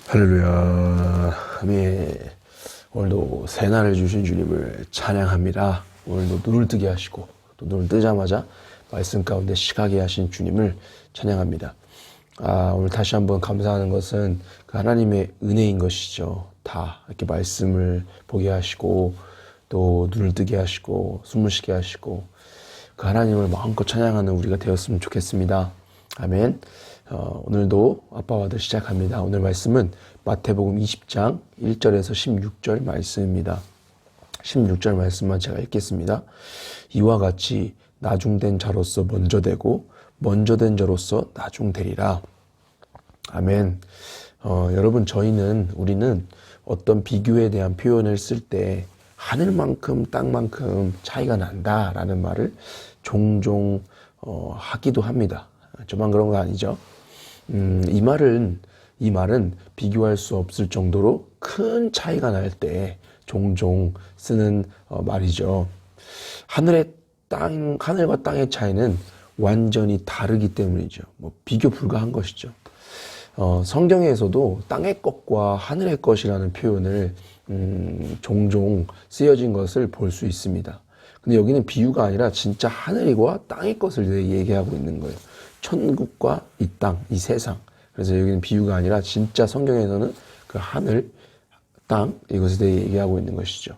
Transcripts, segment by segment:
할렐루야. 아멘. 오늘도 새날을 주신 주님을 찬양합니다. 오늘도 눈을 뜨게 하시고 또 눈을 뜨자마자 말씀 가운데 시가게 하신 주님을 찬양합니다. 오늘 다시 한번 감사하는 것은 그 하나님의 은혜인 것이죠. 다 이렇게 말씀을 보게 하시고 또 눈을 뜨게 하시고 숨을 쉬게 하시고 그 하나님을 마음껏 찬양하는 우리가 되었으면 좋겠습니다. 아멘. 오늘도 아빠와 아들 시작합니다. 오늘 말씀은 마태복음 20장 1절에서 16절 말씀입니다. 16절 말씀만 제가 읽겠습니다. 이와 같이 나중된 자로서 먼저 되고 먼저 된 자로서 나중되리라. 아멘. 여러분 우리는 어떤 비교에 대한 표현을 쓸 때 하늘만큼 땅만큼 차이가 난다라는 말을 종종 하기도 합니다. 저만 그런 거 아니죠? 이 말은 비교할 수 없을 정도로 큰 차이가 날 때 종종 쓰는 말이죠. 하늘과 땅의 차이는 완전히 다르기 때문이죠. 비교 불가한 것이죠. 성경에서도 땅의 것과 하늘의 것이라는 표현을 종종 쓰여진 것을 볼 수 있습니다. 근데 여기는 비유가 아니라 진짜 하늘과 땅의 것을 얘기하고 있는 거예요. 천국과 이 땅, 이 세상. 그래서 여기는 비유가 아니라 진짜 성경에서는 그 하늘, 땅 이것에 대해 얘기하고 있는 것이죠.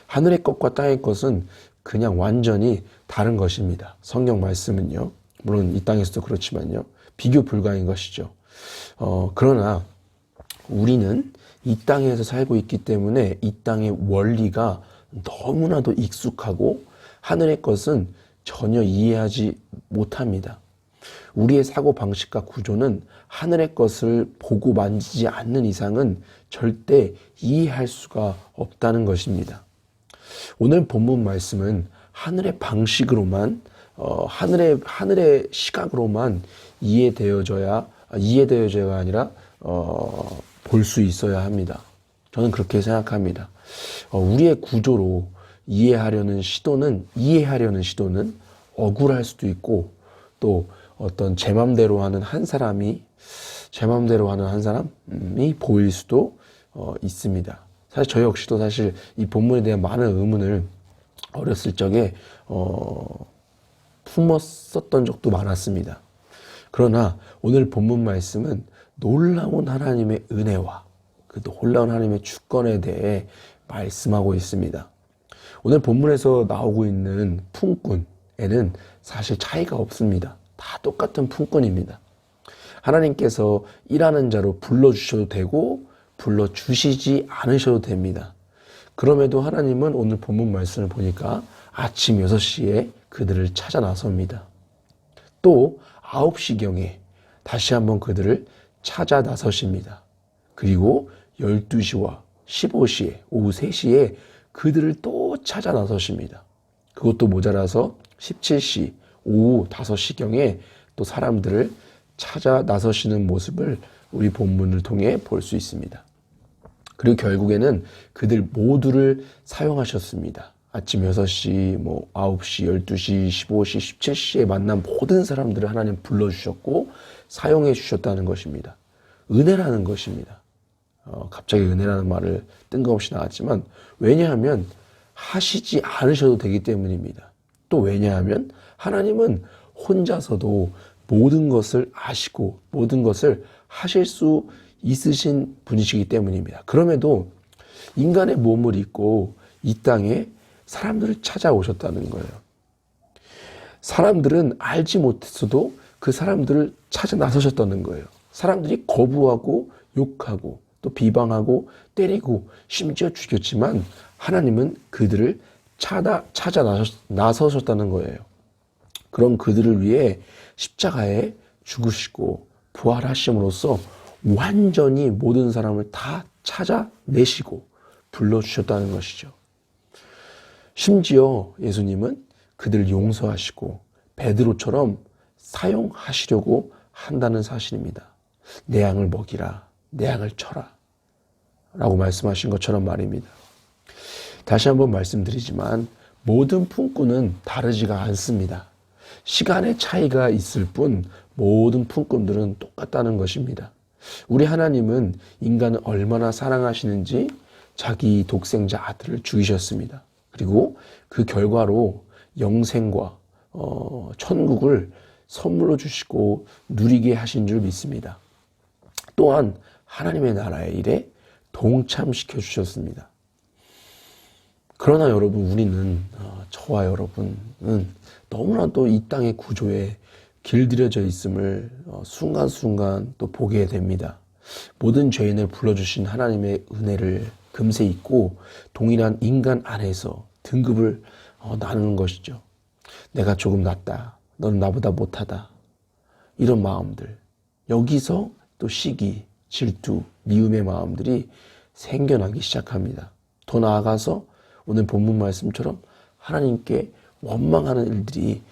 하늘의 것과 땅의 것은 그냥 완전히 다른 것입니다. 성경 말씀은요. 물론 이 땅에서도 그렇지만요. 비교 불가인 것이죠. 그러나 우리는 이 땅에서 살고 있기 때문에 이 땅의 원리가 너무나도 익숙하고 하늘의 것은 전혀 이해하지 못합니다. 우리의 사고방식과 구조는 하늘의 것을 보고 만지지 않는 이상은 절대 이해할 수가 없다는 것입니다. 오늘 본문 말씀은 하늘의 방식으로만, 하늘의 시각으로만 이해되어져야 아니라, 볼 수 있어야 합니다. 저는 그렇게 생각합니다. 우리의 구조로 이해하려는 시도는 억울할 수도 있고, 또 어떤 제 맘대로 하는 한 사람이 보일 수도 있습니다. 사실 저 역시도 사실 이 본문에 대한 많은 의문을 어렸을 적에 품었었던 적도 많았습니다. 그러나 오늘 본문 말씀은 놀라운 하나님의 은혜와 그 놀라운 하나님의 주권에 대해 말씀하고 있습니다. 오늘 본문에서 나오고 있는 품꾼에는 사실 차이가 없습니다. 다 똑같은 품꾼입니다. 하나님께서 일하는 자로 불러주셔도 되고 불러주시지 않으셔도 됩니다. 그럼에도 하나님은 오늘 본문 말씀을 보니까 아침 6시에 그들을 찾아 나섭니다. 또 9시경에 다시 한번 그들을 찾아 나서십니다. 그리고 12시와 15시에 오후 3시에 그들을 또 찾아 나서십니다. 그것도 모자라서 17시 오후 5시경에 또 사람들을 찾아 나서시는 모습을 우리 본문을 통해 볼 수 있습니다. 그리고 결국에는 그들 모두를 사용하셨습니다. 아침 6시, 9시, 12시, 15시, 17시에 만난 모든 사람들을 하나님 불러주셨고 사용해 주셨다는 것입니다. 은혜라는 것입니다. 갑자기 은혜라는 말을 뜬금없이 나왔지만 왜냐하면 하시지 않으셔도 되기 때문입니다. 또 왜냐하면 하나님은 혼자서도 모든 것을 아시고 모든 것을 하실 수 있으신 분이시기 때문입니다. 그럼에도 인간의 몸을 입고 이 땅에 사람들을 찾아오셨다는 거예요. 사람들은 알지 못했어도 그 사람들을 찾아 나서셨다는 거예요. 사람들이 거부하고 욕하고 또 비방하고 때리고 심지어 죽였지만 하나님은 그들을 찾아 나서셨다는 거예요. 그럼 그들을 위해 십자가에 죽으시고 부활하심으로써 완전히 모든 사람을 다 찾아내시고 불러주셨다는 것이죠. 심지어 예수님은 그들을 용서하시고 베드로처럼 사용하시려고 한다는 사실입니다. 내 양을 먹이라, 내 양을 쳐라 라고 말씀하신 것처럼 말입니다. 다시 한번 말씀드리지만 모든 품꾼은 다르지가 않습니다. 시간의 차이가 있을 뿐 모든 품꾼들은 똑같다는 것입니다. 우리 하나님은 인간을 얼마나 사랑하시는지 자기 독생자 아들을 죽이셨습니다. 그리고 그 결과로 영생과 천국을 선물로 주시고 누리게 하신 줄 믿습니다. 또한 하나님의 나라의 일에 동참시켜 주셨습니다. 그러나 여러분, 우리는 저와 여러분은 너무나 또 이 땅의 구조에 길들여져 있음을 순간순간 또 보게 됩니다. 모든 죄인을 불러주신 하나님의 은혜를 금세 잊고 동일한 인간 안에서 등급을 나누는 것이죠. 내가 조금 낫다, 너는 나보다 못하다, 이런 마음들, 여기서 또 시기, 질투, 미움의 마음들이 생겨나기 시작합니다. 더 나아가서 오늘 본문 말씀처럼 하나님께 원망하는 일들이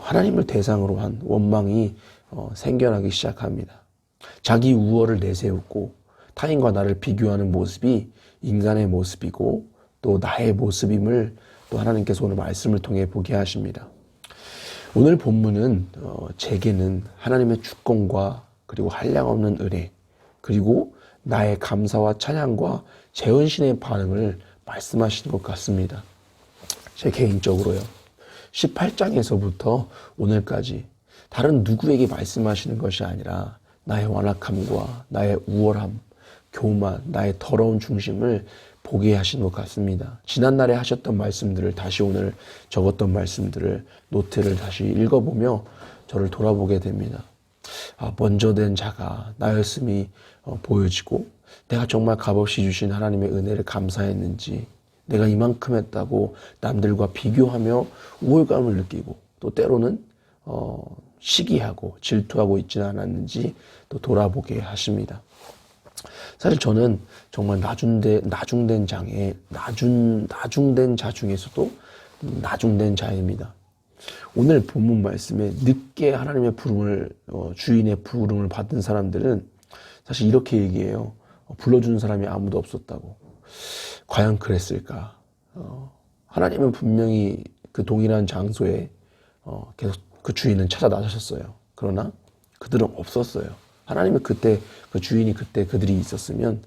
하나님을 대상으로 한 원망이 생겨나기 시작합니다. 자기 우월을 내세우고 타인과 나를 비교하는 모습이 인간의 모습이고 또 나의 모습임을 또 하나님께서 오늘 말씀을 통해 보게 하십니다. 오늘 본문은 제게는 하나님의 주권과 그리고 한량없는 은혜, 그리고 나의 감사와 찬양과 제헌신의 반응을 말씀하시는 것 같습니다. 제 개인적으로요, 18장에서부터 오늘까지 다른 누구에게 말씀하시는 것이 아니라 나의 완악함과 나의 우월함, 교만, 나의 더러운 중심을 보게 하신 것 같습니다. 지난날에 하셨던 말씀들을 다시 오늘 적었던 말씀들을 노트를 다시 읽어보며 저를 돌아보게 됩니다. 먼저 된 자가 나였음이 보여지고 내가 정말 값없이 주신 하나님의 은혜를 감사했는지, 내가 이만큼 했다고 남들과 비교하며 우월감을 느끼고 또 때로는 시기하고 질투하고 있지는 않았는지 또 돌아보게 하십니다. 사실 저는 정말 나중된 자 중에서도 나중된 자입니다. 오늘 본문 말씀에 늦게 하나님의 부름을 주인의 부름을 받은 사람들은 사실 이렇게 얘기해요. 불러주는 사람이 아무도 없었다고. 과연 그랬을까? 하나님은 분명히 그 동일한 장소에 계속 그 주인은 찾아 나서셨어요. 그러나 그들은 없었어요. 하나님은 그때 그 주인이 그때 그들이 있었으면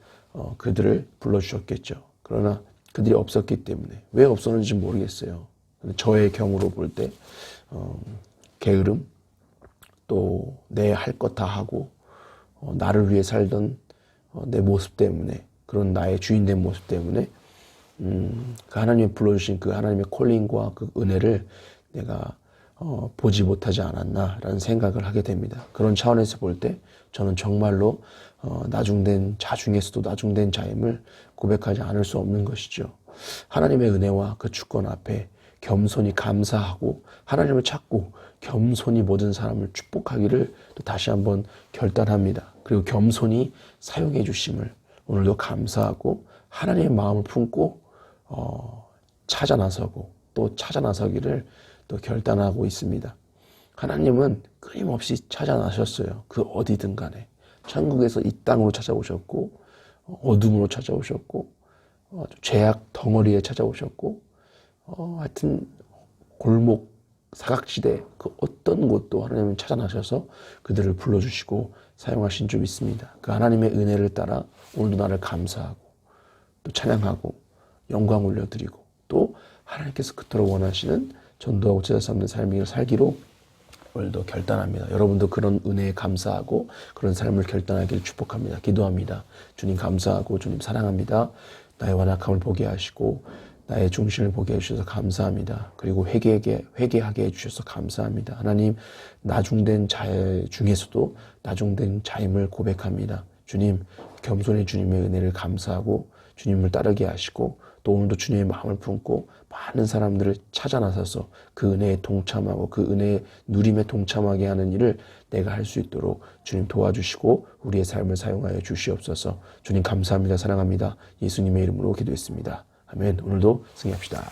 그들을 불러주셨겠죠. 그러나 그들이 없었기 때문에 왜 없었는지 모르겠어요. 저의 경우로 볼 때 게으름, 또 내 할 것 다 하고 나를 위해 살던 내 모습 때문에, 그런 나의 주인된 모습 때문에 그 하나님이 불러주신 그 하나님의 콜링과 그 은혜를 내가 보지 못하지 않았나라는 생각을 하게 됩니다. 그런 차원에서 볼 때 저는 정말로 나중된 자 중에서도 나중된 자임을 고백하지 않을 수 없는 것이죠. 하나님의 은혜와 그 주권 앞에 겸손히 감사하고 하나님을 찾고 겸손히 모든 사람을 축복하기를 또 다시 한번 결단합니다. 그리고 겸손히 사용해 주심을 오늘도 감사하고 하나님의 마음을 품고 찾아 나서고 또 찾아 나서기를 또 결단하고 있습니다. 하나님은 끊임없이 찾아 나셨어요. 그 어디든 간에. 천국에서 이 땅으로 찾아오셨고 어둠으로 찾아오셨고 죄악 덩어리에 찾아오셨고 하여튼 골목 사각지대 그 어떤 곳도 하나님은 찾아 나셔서 그들을 불러주시고 사용하신 줄 믿습니다. 그 하나님의 은혜를 따라 오늘도 나를 감사하고 또 찬양하고 영광 올려드리고 또 하나님께서 그토록 원하시는 전도하고 제자 삼는 삶을 살기로 오늘도 결단합니다. 여러분도 그런 은혜에 감사하고 그런 삶을 결단하기를 축복합니다. 기도합니다. 주님 감사하고 주님 사랑합니다. 나의 완악함을 보게 하시고 나의 중심을 보게 해주셔서 감사합니다. 그리고 회개하게 해주셔서 감사합니다. 하나님, 나중된 자 중에서도 나중된 자임을 고백합니다. 주님, 겸손히 주님의 은혜를 감사하고 주님을 따르게 하시고 또 오늘도 주님의 마음을 품고 많은 사람들을 찾아 나서서 그 은혜에 동참하고 그 은혜의 누림에 동참하게 하는 일을 내가 할 수 있도록 주님 도와주시고 우리의 삶을 사용하여 주시옵소서. 주님 감사합니다. 사랑합니다. 예수님의 이름으로 기도했습니다. 아멘. 오늘도 승리합시다.